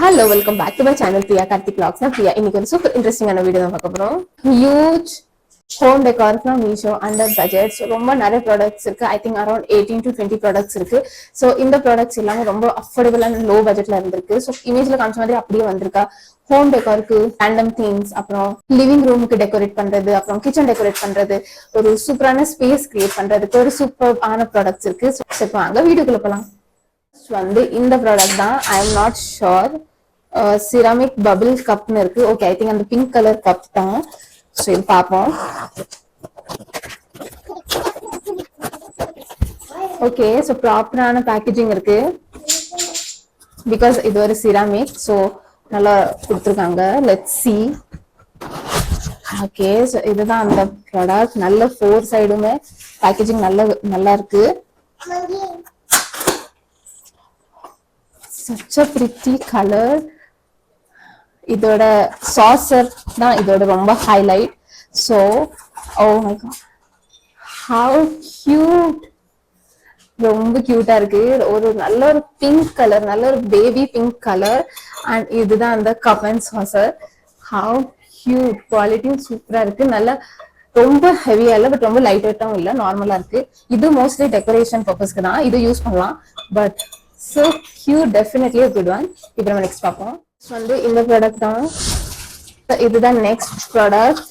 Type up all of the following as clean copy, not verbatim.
Hello, welcome back to my channel Priya Karthik Vlogs. நான் பிரியா. இன்னைக்கு ஒரு சூப்பர் இன்ட்ரெஸ்டிங்கான வீடியோ தான் பார்க்க போறோம். Huge home decor from Meesho under budget. So ரொம்ப நிறைய ப்ராடக்ட்ஸ் இருக்கு. I think around 18 to 20 products இருக்கு. ஸோ இந்த ப்ராடக்ட்ஸ் எல்லாமே ரொம்ப அஃபோர்டபுளான லோ பட்ஜெட்ல இருந்திருக்கு. ஸோ இமேஜ்ல காமிச்ச மாதிரி அப்படியே வந்திருக்கா. ஹோம் டெக்காருக்கு ரேண்டம் தீம்ஸ், அப்புறம் லிவிங் ரூமுக்கு டெக்கரேட் பண்றது, அப்புறம் கிச்சன் டெக்கரேட் பண்றது, ஒரு சூப்பரான ஸ்பேஸ் கிரியேட் பண்றதுக்கு ஒரு சூப்பர் ஆன ப்ராடக்ட்ஸ் இருக்கு. ஸோ வாங்க வீடியோக்குள்ள போலாம். வந்து இந்த ப்ராடக்ட் தான். I am not sure. Ceramic bubble கப்னு இருக்கு. ஓகே, ஐ திங்க் அந்த பிங்க் கலர் கப் தான். ஸோ இது பார்ப்போம். ஓகே, ஸோ ப்ராப்பரான பேக்கேஜிங் இருக்கு. பிகாஸ் இது ஒரு சிராமிக், ஸோ நல்லா கொடுத்துருக்காங்க. Let's see. ஓகே, ஸோ இதுதான் அந்த ப்ராடக்ட். நல்ல 4 சைடுமே பேக்கேஜிங் நல்லா இருக்கு. such a pretty color. இதோட சாசர் தான் இதோட ரொம்ப highlight. So oh my god, how cute. ரொம்ப கியூட்டா இருக்கு. ஒரு நல்ல ஒரு பிங்க் கலர், நல்ல ஒரு பேபி பிங்க் கலர். அண்ட் இதுதான் அந்த cup and Chaucer. Have cute. குவாலிட்டியும் சூப்பரா இருக்கு. நல்ல ரொம்ப ஹெவியா இல்லை, பட் ரொம்ப லைட் வெயிட்டாவும் இல்லை, நார்மலா இருக்கு. இது மோஸ்ட்லி டெக்கரேஷன் பர்பஸ்க்கு தான் இது யூஸ் பண்ணலாம். But so cute, definitely a good one. இப்போ நம்ம நெக்ஸ்ட் பார்ப்போம். வந்து இந்த ப்ராடக்ட் தான். இதுதான் நெக்ஸ்ட் ப்ராடக்ட்.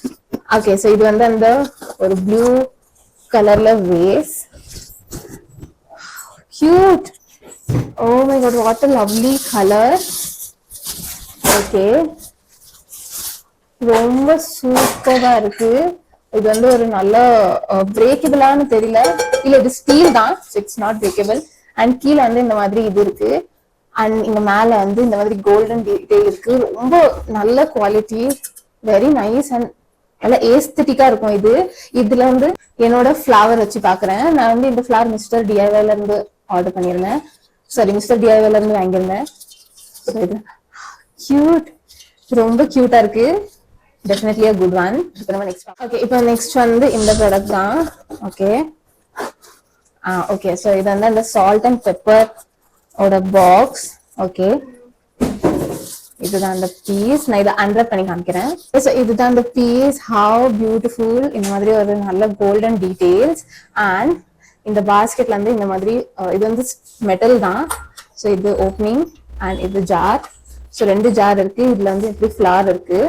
ஓகே, ஸோ இது வந்து அந்த ஒரு ப்ளூ கலர்ல vase. Cute. Oh my god, what a lovely color. Okay, ரொம்ப சூப்பரா இருக்கு. இது வந்து ஒரு நல்ல பிரேக்கபிளான்னு தெரியல, இல்ல இது ஸ்டீல் தான். It's not breakable. அண்ட் கீழே வந்து இந்த மாதிரி இது இருக்கு. அண்ட் இங்க மேல வந்து இந்த மாதிரி கோல்டன் டீடைல் இருக்கு. ரொம்ப நல்ல குவாலிட்டி, வெரி நைஸ் அண்ட் நல்ல ஏஸ்தட்டிக்கா இருக்கும். இதுல வந்து என்னோட ஃபிளவர் வச்சு பாக்குறேன். நான் வந்து இந்த ஃபிளவர் மிஸ்டர் டிஐவைல இருந்து ஆர்டர் பண்ணிருந்தேன். சாரி, மிஸ்டர் டிஐவைல இருந்து வாங்கியிருந்தேன். கியூட், ரொம்ப கியூட்டா இருக்கு. Definitely a good one. இப்போ நம்ம நெக்ஸ்ட் ஓகே, இப்போ நெக்ஸ்ட் வந்து இந்த ப்ராடக்ட் தான். ஓகே ஓகே, ஸோ இது வந்து அந்த சால்ட் அண்ட் பெப்பர் ஓட பாக்ஸ். ஓகே, இதுதான் அந்த பீஸ். நான் இதை அன்ராப் பண்ணி காமிக்கிறேன். ஸோ இதுதான் அந்த பீஸ். Have beautiful. இந்த மாதிரி ஒரு நல்ல கோல்டன் டீடைல்ஸ். அண்ட் இந்த பாஸ்கெட்ல இருந்து இந்த மாதிரி இது வந்து மெட்டல் தான். ஸோ இது ஓப்பனிங் அண்ட் இது ஜார். ஸோ 2 ஜார் இருக்கு. இதுல வந்து இப்படி ஃபிளவர் இருக்கு.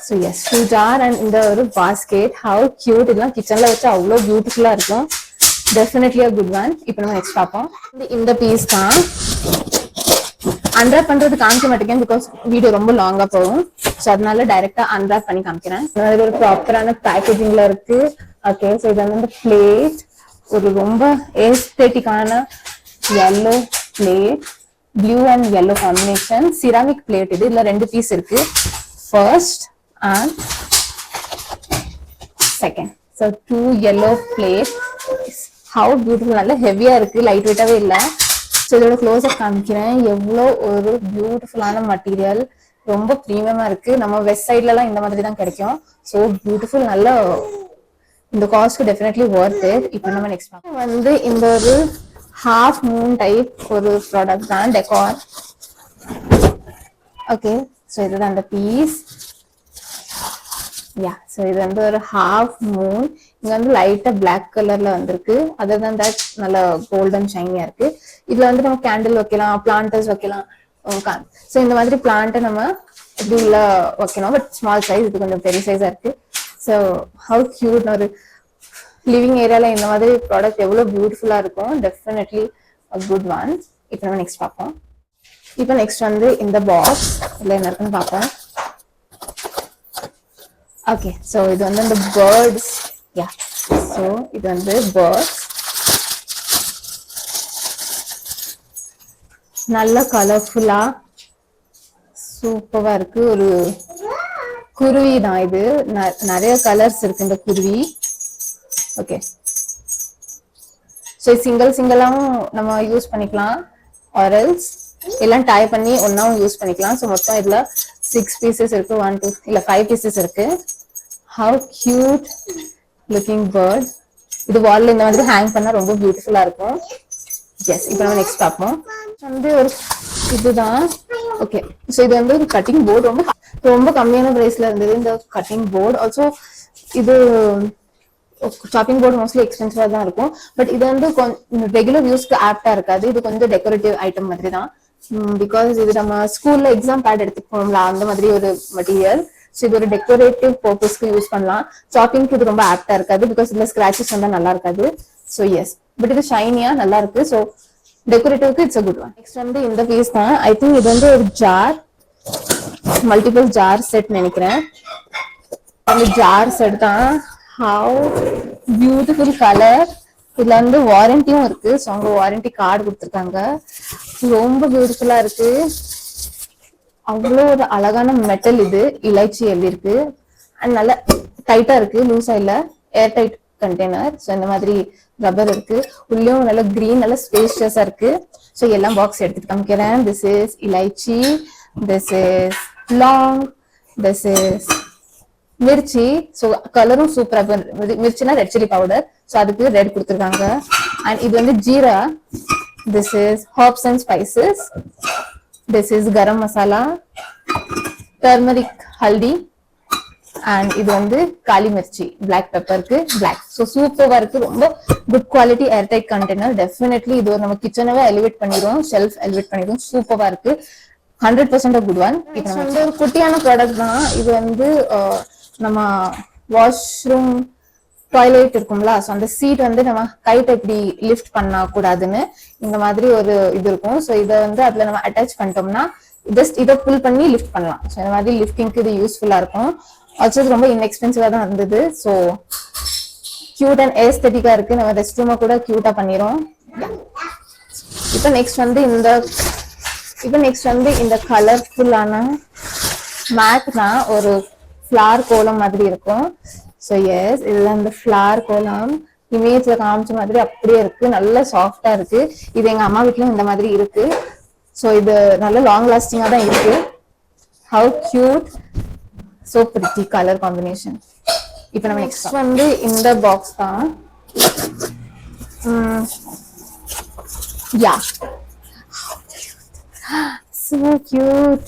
ஸோ எஸ், 2 ஜார் அண்ட் இந்த ஒரு பாஸ்கெட். Have cute. இதெல்லாம் கிச்சன்ல வச்சு அவ்வளோ பியூட்டிஃபுல்லா இருக்கும். Definitely a good one. இப்போ நம்ம நெக்ஸ்ட் பார்ப்போம். இந்த பீஸ் தான். அன்ராப் பண்றது காமிக்க மாட்டேங்க, பிகாஸ் வீடியோ ரொம்ப லாங்கா போகும். ஸோ அதனால டைரக்டா அன்ராப் பண்ணி காமிக்கிறேன். ஒரு ப்ராப்பரான பேக்கேஜிங்ல இருக்கு. ஓகே, ஸோ இது வந்து பிளேட். ஒரு ரொம்ப ஏஸ்தெட்டிக்கான yellow plate, blue and yellow combination ceramic plate. இதுல 2 பீஸ் இருக்கு. First and second. So 2 yellow plate. How beautiful. நல்ல ஹெவியா இருக்கு, லைட் வெயிட்டாவே இல்ல. ஸோ இதோட க்ளோஸ் அப் காமிக்கிறேன். எவ்வளோ ஒரு பியூட்டிஃபுல்லான மெட்டீரியல். ரொம்ப ப்ரீமியமா இருக்கு. நம்ம வெஸ்ட் சைட்ல எல்லாம் இந்த மாதிரி தான் கிடைக்கும். So beautiful. நல்ல இந்த காஸ்ட் டெஃபினெட்லி ஒர்த் இட். இப்போ நம்ம நெக்ஸ்ட் பார்ப்போம். வந்து இந்த ஒரு ஹாஃப் மூன் டைப் ஒரு ப்ராடக்ட் தான், டெக்கார். ஓகே, ஸோ இதுதான் அந்த பீஸ். யா, ஸோ இது வந்து ஒரு ஹாஃப் மூன். இங்க வந்து லைட்டா பிளாக் கலர்ல வந்திருக்கு. அதர் தான் தட் நல்ல கோல்டன் ஷைனியா இருக்கு. இதுல வந்து நம்ம கேண்டில் வைக்கலாம், பிளான்டர்ஸ் வைக்கலாம். ஸோ இந்த மாதிரி பிளான்ட்டை நம்ம இப்படி உள்ள வைக்கணும். பட் ஸ்மால் சைஸ், இது கொஞ்சம் பெரிய சைஸா இருக்கு. So how cute. ஒரு லிவிங் ஏரியால இந்த மாதிரி ப்ராடக்ட் எவ்வளவு பியூட்டிஃபுல்லா இருக்கும். Definitely a good one. இப்போ நம்ம நெக்ஸ்ட் பார்ப்போம். இப்போ நெக்ஸ்ட் வந்து இந்த பாக்ஸ் இல்ல என்ன இருக்குன்னு பார்ப்போம். ஓகே, ஸோ இது வந்து இந்த பேர்ட்ஸ். யா, ஸோ இது வந்து பேர்ட்ஸ். நல்ல கலர்ஃபுல்லா சூப்பரா இருக்கு. ஒரு குருவி தான் இது. நிறைய கலர்ஸ் இருக்கு இந்த குருவி. ஓகே, ஸோ சிங்கிளாவும் நம்ம யூஸ் பண்ணிக்கலாம், ஆரல்ஸ் எல்லாம் டை பண்ணி ஒன்னாவும் யூஸ் பண்ணிக்கலாம். ஸோ மொத்தம் இதுல 6 பீசஸ் இருக்கு. 1 2 இல்ல 5 பீசஸ் இருக்கு. How cute looking bird. இது வால்ல இந்த மாதிரி ஹேங் பண்ணா ரொம்ப பியூட்டிஃபுல்லா இருக்கும். எஸ், இப்போ நம்ம நெக்ஸ்ட் பார்ப்போம். வந்து ஒரு இதுதான். ஓகே, ஸோ இது வந்து ஒரு கட்டிங் போர்டு. ரொம்ப ரொம்ப கம்மியான பிரைஸ்ல இருந்தது இந்த கட்டிங் போர்டு. ஆல்சோ இது சாப்பிங் போர்டு மோஸ்ட்லி எக்ஸ்பென்சிவா தான் இருக்கும். பட் இது வந்து ரெகுலர் யூஸ்க்கு ஆப்டா இருக்காது. இது கொஞ்சம் டெக்கரேட்டிவ் ஐட்டம் மாதிரி தான். பிகாஸ் இது நம்ம ஸ்கூல்ல எக்ஸாம் பேட் எடுத்துட்டு போகணும்ல, அந்த மாதிரி ஒரு மெட்டீரியல். ஸோ இது ஒரு டெக்கரேட்டிவ் பர்பஸ்க்கு யூஸ் பண்ணலாம். சாப்பிங்க்கு இது ரொம்ப ஆப்டா இருக்காது. பிகாஸ் இதுல ஸ்கிராச்சஸ் வந்தா நல்லா இருக்காது. ஸோ எஸ், பட் இது ஷைனியா நல்லா இருக்கு. ஸோ டெக்கரேட்டிவ்க்கு it's a good one. Next வந்து இந்த பீஸ் தான். ஐ திங்க் இது வந்து ஒரு ஜார், மல்டிபிள் ஜார் செட் நினைக்கிறேன். அந்த ஜார் செட் தான். Have beautiful colour. இதுல வந்து வாரண்டியும் இருக்கு. ஸோ அவங்க வாரண்டி கார்டு கொடுத்துருக்காங்க. ரொம்ப பியூட்டிஃபுல்லா இருக்கு. அவ்வளோ ஒரு அழகான மெட்டல். இது இலைச்சி எழுதிருக்கு. அண்ட் நல்லா டைட்டா இருக்கு, லூஸா இல்ல. ஏர் டைட் கண்டெய்னர். ஸோ இந்த மாதிரி ரப்பர் இருக்கு. உள்ளேயும் நல்ல கிரீன், நல்ல ஸ்பேஷியஸா இருக்கு. ஸோ எல்லாம் பாக்ஸ் எடுத்துட்டு காமிக்கிறேன். This is elaichi, this is laung, this is mirchi. So கலரும் சூப்பரா. மிர்ச்சினா ரெட் சில்லி பவுடர். ஸோ அதுக்கு ரெட் கொடுத்துருக்காங்க. அண்ட் இது வந்து jeera. This is herbs and spices. This is garam masala, turmeric haldi. And இது வந்து காலி மிர்ச்சி, பிளாக் பெப்பருக்கு பிளாக். ஸோ சூப்பரா இருக்கு. ரொம்ப good quality air tight container. Definitely இது ஒரு நம்ம கிச்சனவே எலிவேட் பண்ணிடும், ஷெல்ஃப் எலிவேட் பண்ணிடும். சூப்பரா இருக்கு. 100% குட் ஒன். இப்போ வந்து ஒரு குட்டியான ப்ராடக்ட் தான் இது. வந்து நம்ம வாஷ்ரூம் டாய்லெட் இருக்கும்ல, ஸோ அந்த சீட் வந்து நம்ம கைட் எப்படி லிஃப்ட் பண்ண கூடாதுன்னு இந்த மாதிரி ஒரு இது இருக்கும். ஸோ இதை வந்து அதுல நம்ம அட்டாச் பண்ணிட்டோம்னா ஜஸ்ட் இதை புல் பண்ணி லிஃப்ட் பண்ணலாம். ஸோ இந்த மாதிரி லிஃப்டிங்க்கு இது யூஸ்ஃபுல்லா இருக்கும். ஆல்சோ ரொம்ப இன்எக்ஸ்பென்சிவா தான் இருந்தது. ஸோ கியூட் அண்ட் ஏஸ்தெட்டிக்கா இருக்கு. நம்ம ரெஸ்ட் ரூமை கூட கியூட்டா பண்ணிரும். இப்போ நெக்ஸ்ட் வந்து இந்த கலர்ஃபுல்லான மேட்னா ஒரு ஃபிளார் கோலம் மாதிரி இருக்கும். ஸோ எஸ், இதுதான் இந்த ஃபிளார் கோலம். இமேஜ்ல காமிச்ச மாதிரி அப்படியே இருக்கு. நல்ல சாஃப்டா இருக்கு. இது எங்க அம்மா வீட்லயும் இந்த மாதிரி இருக்கு. ஸோ இது நல்ல லாங் லாஸ்டிங்கா தான் இருக்கு. How cute, so pretty colour combination. இப்போ நம்ம நெக்ஸ்ட் வந்து இந்த பாக்ஸ் தான். யா, சோ கியூட்.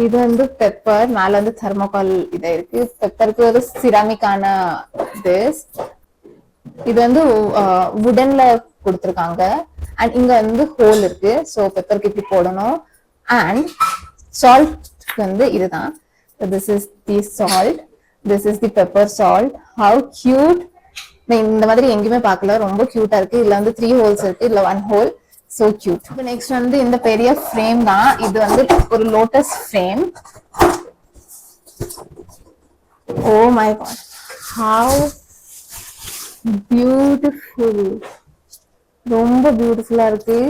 இது வந்து பெப்பர். மேல வந்து தெர்மோகால் இதை இருக்கு. பெப்பருக்கு ஒரு சிராமிக்கான இது வந்து வுடன்ல கொடுத்துருக்காங்க. அண்ட் இங்க வந்து ஹோல் இருக்கு. ஸோ பெப்பருக்கு இப்படி போடணும். அண்ட் சால்ட் வந்து இதுதான். This is the salt, this is the pepper salt. Have cute. இந்த மாதிரி எங்கேயுமே பார்க்கல. ரொம்ப கியூட்டா இருக்கு. இதுல வந்து 3 ஹோல்ஸ் இருக்கு, இதுல 1 ஹோல். So cute. நெக்ஸ்ட் வந்து இந்த பெரிய ஃப்ரேம் தான். இது வந்து ஒரு lotus frame. Oh my god, how beautiful. ரொம்ப பியூட்டிஃபுல்லா இருக்கு.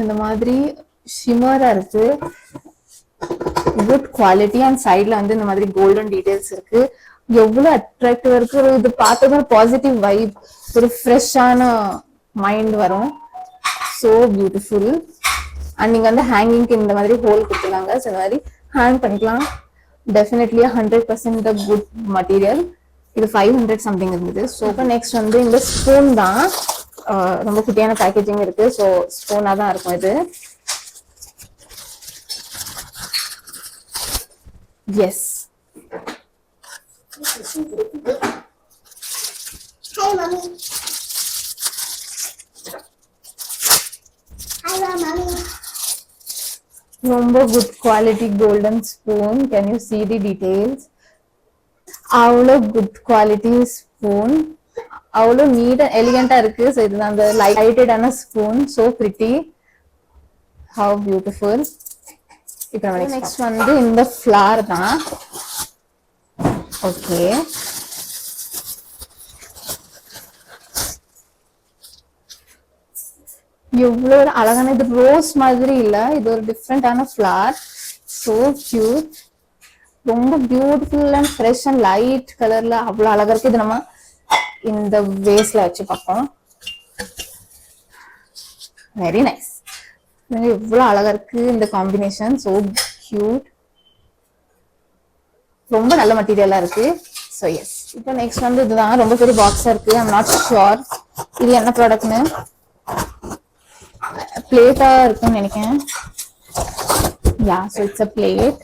இந்த மாதிரி ஷிமரா இருக்கு. Good quality. அண்ட் சைட்ல வந்து இந்த மாதிரி கோல்டன் டீடைல்ஸ் இருக்கு. எவ்வளவு அட்ராக்டிவா இருக்கு. இது பார்த்ததும் பாசிட்டிவ் வைப், ஒரு ஃப்ரெஷ்ஷான மைண்ட் வரும். So beautiful. அண்ட் நீங்க வந்து ஹேங்கிங்க்கு இந்த மாதிரி ஹோல் கொடுத்துருக்காங்க. ஸோ இந்த மாதிரி ஹேங் பண்ணிக்கலாம். Definitely 100% good material. இது 500 சம்திங் இருந்தது. ஸோ இப்போ நெக்ஸ்ட் வந்து இந்த ஸ்பூன் தான். ரொம்ப குட்டியான பேக்கேஜிங் இருக்கு. ஸோ ஸ்பூனா தான் இருக்கும் இது. Yes, Hi, mommy. ரொம்ப good quality golden spoon. Can you see the details? அவ்வளோ குட் குவாலிட்டி ஸ்பூன். அவ்வளோ நீட் அண்ட் எலிகண்டா இருக்கு. ஸோ இதுதான் அந்த லைட்டடான spoon. So pretty, how beautiful. இப்போ நம்ம நெக்ஸ்ட் வந்து இந்த ஃபிளார் தான். ஓகே, எவ்வளோ ஒரு அழகான. இது ரோஸ் மாதிரி இல்ல, இது ஒரு டிஃப்ரெண்டான ஃபிளார். So cute. ரொம்ப beautiful and fresh and light கலர்ல அவ்வளவு அழகா இருக்கு. இது நம்ம இந்த வேஸ்ல வச்சு பார்ப்போம். Very nice. எவ்வளவு அழகா இருக்கு இந்த காம்பினேஷன். So cute. ரொம்ப நல்ல மெட்டீரியலா இருக்கு. ஸோ எஸ், இப்போ நெக்ஸ்ட் வந்து இதுதான். ரொம்ப பெரிய பாக்ஸா இருக்கு. ஐம் நாட் ஷுர் இது என்ன ப்ராடக்ட்னு. பிளேட்டா இருக்கும்னு நினைக்கிறேன். Yeah, so it's a plate.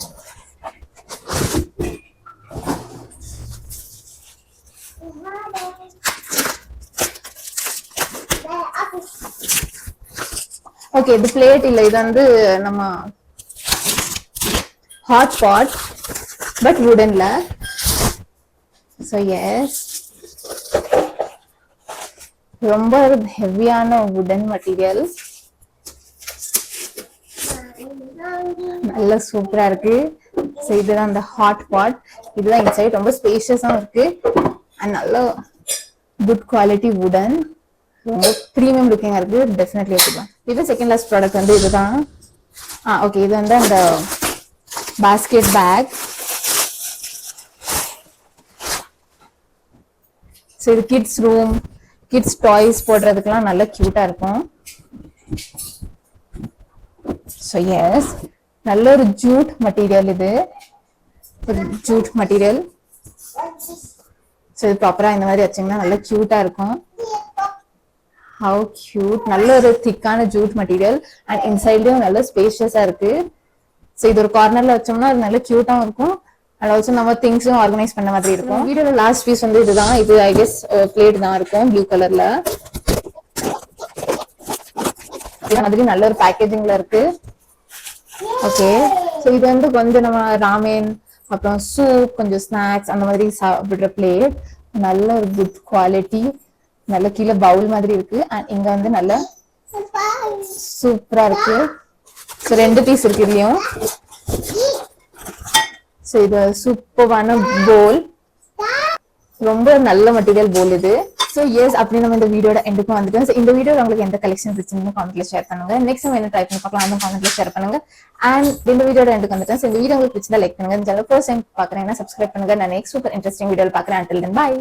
Okay, the plate இல்ல, இது வந்து நம்ம hot pot, but woodenல. So yes, ரொம்ப ஹெவியான wooden material. நல்ல சூப்பரா இருக்கு. ஸோ இதுதான் அந்த ஹாட் பாட். இதுதான் இன்சைட், ரொம்ப ஸ்பேஷியஸாக இருக்கு அண்ட் நல்ல குட் குவாலிட்டி வுடன், ரொம்ப ப்ரீமியம் லுக்கிங்காக இருக்கு. டெஃபினெட்லி எடுத்துக்கலாம். இது செகண்ட் லாஸ்ட் ப்ராடக்ட் வந்து இதுதான். ஓகே, இது வந்து அந்த பாஸ்கெட் பேக். ஸோ இது கிட்ஸ் ரூம், கிட்ஸ் டாய்ஸ் போடுறதுக்கெல்லாம் நல்ல க்யூட்டாக இருக்கும். ஸோ எஸ், நல்ல ஒரு ஜூட் மெட்டீரியல். இது ஒரு ஜூட் மெட்டீரியல். ஸோ இது ப்ராப்பராக இந்த மாதிரி வச்சிங்கன்னா நல்ல க்யூட்டாக இருக்கும். How cute. நல்ல ஒரு திக்கான ஜூட் மெட்டீரியல் அண்ட் இன்சைட்லயும் நல்ல ஸ்பேஷியஸாக இருக்கு. ஸோ இது ஒரு கார்னர்ல வச்சோம்னா அது நல்ல க்யூட்டாகவும் இருக்கும் அண்ட் ஆல்சோ நம்ம திங்ஸும் ஆர்கனைஸ் பண்ண மாதிரி இருக்கும். வீடியோட லாஸ்ட் பீஸ் வந்து இதுதான். இது ஐ கெஸ் பிளேட் தான் இருக்கும், ப்ளூ கலர்ல. இது மாதிரி நல்ல ஒரு பேக்கேஜிங்ல இருக்கு. ஓகே, ஸோ இது வந்து கொஞ்சம் நம்ம ராமேன், அப்புறம் சூப், கொஞ்சம் ஸ்நாக்ஸ் அந்த மாதிரி சாப்பிடுற பிளேட். நல்ல ஒரு குட் குவாலிட்டி, நல்ல கீழே பவுல் மாதிரி இருக்கு அண்ட் இங்க வந்து நல்ல சூப்பரா இருக்கு. ஸோ 2 பீஸ் இருக்கு இதுலயும். ஸோ இது சூப்பரான போல், ரொம்ப நல்ல மெட்டீரியல் போல் இது. ஸோ எஸ், அப்படி நம்ம இந்த வீடியோட எண்டுக்கும் வந்துட்டோம். ஸோ இந்த வீடியோ உங்களுக்கு எந்த கலெக்ஷன் பிடிச்சிருந்தோ காமெண்ட்ல ஷேர் பண்ணுங்க. நெக்ஸ்ட் டைம் என்ன ட்ரை பண்ணி பார்க்கலாம், அந்த காமெண்ட்ல ஷேர் பண்ணுங்க. அண்ட் இந்த வீடியோட எண்டுக்கு வந்துட்டோம். ஸோ இந்த வீடியோ உங்களுக்கு பிடிச்சதா லைக் பண்ணுங்க. இந்த சேனல் ஃபர்ஸ்ட் டைம் பார்க்குறேன்னா சப்ஸ்கிரைப் பண்ணுங்க. நான் நெக்ஸ்ட் சூப்பர் இன்ட்ரெஸ்டிங் வீடியோவில் பார்க்குறேன். until then bye.